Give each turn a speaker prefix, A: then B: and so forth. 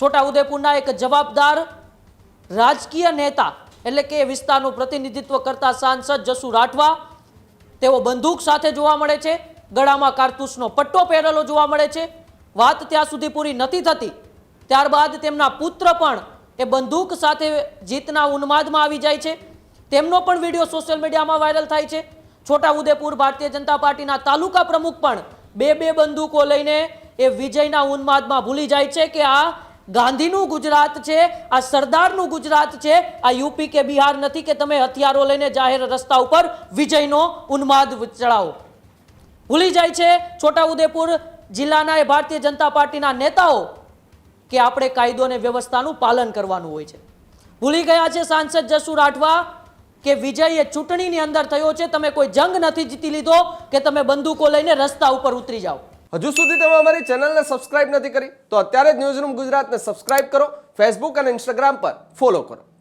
A: છોટાઉદેપુરના એક જવાબદાર રાજકીય નેતા એટલે કે વિસ્તારનું પ્રતિનિધિત્વ કરતા સાંસદ જસુ રાઠવા તેઓ બંદૂક સાથે જોવા મળે છે, ગળામાં કારતૂસનો પટ્ટો પહેરેલો જોવા મળે છે। વાત ત્યાં સુધી પૂરી નથી થતી, ત્યારબાદ તેમના પુત્ર પણ એ બંદૂક સાથે જીતના ઉન્માદમાં આવી જાય છે। તેમનો પણ વિડીયો સોશિયલ મીડિયામાં વાયરલ થાય છે। છોટાઉદેપુર ભારતીય જનતા પાર્ટીના તાલુકા પ્રમુખ પણ બે બંદૂકો લઈને એ વિજયના ઉન્માદમાં ભૂલી જાય છે કે આ ગાંધીનું ગુજરાત છે, આ સરદારનું ગુજરાત છે, આ યુપી કે બિહાર નથી કે તમે હથિયારો લઈને જાહેર રસ્તા ઉપર વિજયનો ઉન્માદ ચડાવો। ભૂલી જાય છે છોટાઉદેપુર જિલ્લાના એ ભારતીય જનતા પાર્ટીના નેતાઓ કે આપણે કાયદો અને વ્યવસ્થાનું પાલન કરવાનું હોય છે। ભૂલી ગયા છે સાંસદ જસુ રાઠવા કે વિજય એ ચૂંટણીની અંદર થયો છે, તમે કોઈ જંગ નથી જીતી લીધો કે તમે બંદૂકો લઈને રસ્તા ઉપર ઉતરી જાઓ।
B: હજુ સુધી તમે અમારી ચેનલને સબસ્ક્રાઇબ નથી કરી તો અત્યારે જ ન્યૂઝરૂમ ગુજરાતને સબસ્ક્રાઇબ કરો, ફેસબુક અને ઇન્સ્ટાગ્રામ પર ફોલો કરો।